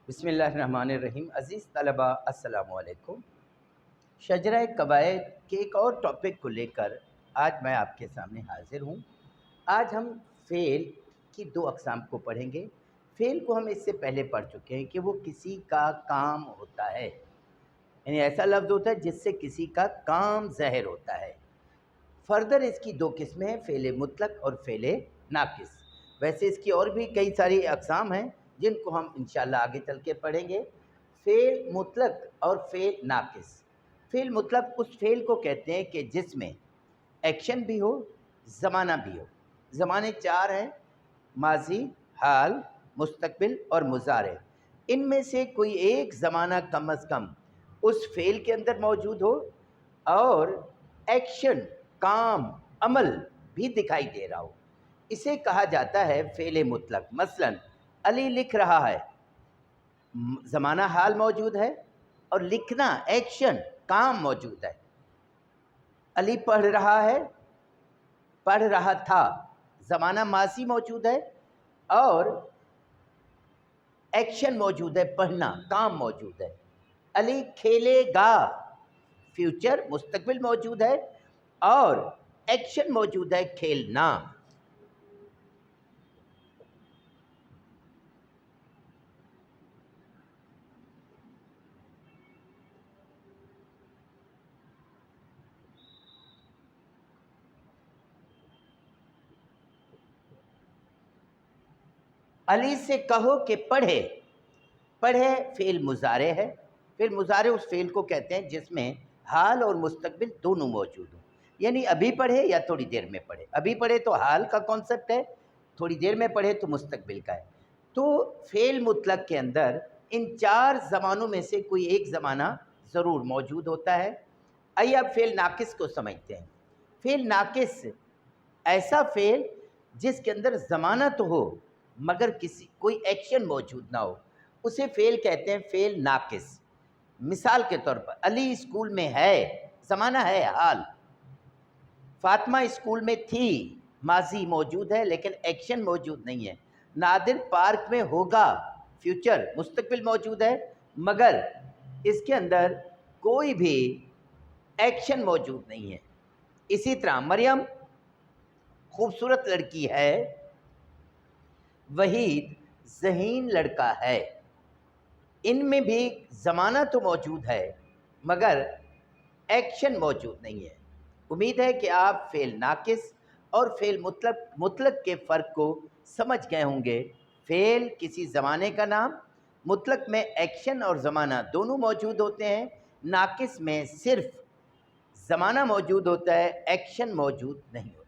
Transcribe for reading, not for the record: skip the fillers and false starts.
बिस्मिल्लाहिर्रहमानिर्रहीम। अज़ीज़ तलबा अस्सलामु अलैकुम। शजरा कवायद के एक और टॉपिक को लेकर आज मैं आपके सामने हाज़िर हूँ। आज हम फ़ेल की दो अक़साम को पढ़ेंगे। फ़ेल को हम इससे पहले पढ़ चुके हैं कि वो किसी का काम होता है, यानी ऐसा लफ्ज़ होता है जिससे किसी का काम ज़ाहिर होता है। फ़र्दर इसकी दो किस्में हैं, फ़ेल मुतलक और फ़ेल नाक़िस। वैसे इसकी और भी कई सारी अक़साम हैं जिनको हम इंशाअल्लाह आगे चल के पढ़ेंगे। फ़ेल मुतलक और फ़ेल नाक़िस। फ़ेल मुतलक उस फ़ेल को कहते हैं कि जिसमें एक्शन भी हो, ज़माना भी हो। ज़माने चार हैं: माज़ी, हाल, मुस्तक़बिल और मुज़ारे। इनमें से कोई एक ज़माना कम अज़ कम उस फ़ेल के अंदर मौजूद हो और एक्शन, काम, अमल भी दिखाई दे रहा हो, इसे कहा जाता है फ़ेल मुतलक। मसलन अली लिख रहा है, ज़माना हाल मौजूद है और लिखना, एक्शन, काम मौजूद है। अली पढ़ रहा है, पढ़ रहा था, ज़माना माज़ी मौजूद है और एक्शन मौजूद है, पढ़ना, काम मौजूद है। अली खेलेगा, फ्यूचर, मुस्तक़बिल मौजूद है और एक्शन मौजूद है, खेलना। अली से कहो कि पढ़े। पढ़े फ़ेल मुज़ारे है। फ़ेल मुज़ारे उस फ़ेल को कहते हैं जिसमें हाल और मुस्तक़बिल दोनों मौजूद हों, यानी अभी पढ़े या थोड़ी देर में पढ़े। अभी पढ़े तो हाल का कॉन्सेप्ट है, थोड़ी देर में पढ़े तो मुस्तक़बिल का है। तो फ़ेल मुतलक के अंदर इन चार ज़मानों में से कोई एक ज़माना ज़रूर मौजूद होता है। आइए अब फ़ेल नाक़िस को समझते हैं। फ़ेल नाक़िस ऐसा फ़ेल जिसके अंदर ज़माना तो हो मगर कोई एक्शन मौजूद ना हो, उसे फ़ेल कहते हैं फ़ेल नाक़िस। मिसाल के तौर पर अली स्कूल में है, ज़माना है हाल। फ़ातिमा स्कूल में थी, माज़ी मौजूद है लेकिन एक्शन मौजूद नहीं है। नादिर पार्क में होगा, फ्यूचर, मुस्तक़बिल मौजूद है मगर इसके अंदर कोई भी एक्शन मौजूद नहीं है। इसी तरह मरियम खूबसूरत लड़की है, वहीद ज़हीन लड़का है। इनमें भी ज़माना तो मौजूद है मगर एक्शन मौजूद नहीं है। उम्मीद है कि आप फ़ेल नाक़िस और फ़ेल मुतलक के फ़र्क को समझ गए होंगे। फ़ेल किसी ज़माने का नाम, मुतलक में एक्शन और ज़माना दोनों मौजूद होते हैं, नाक़िस में सिर्फ़ ज़माना मौजूद होता है, एक्शन मौजूद नहीं होता।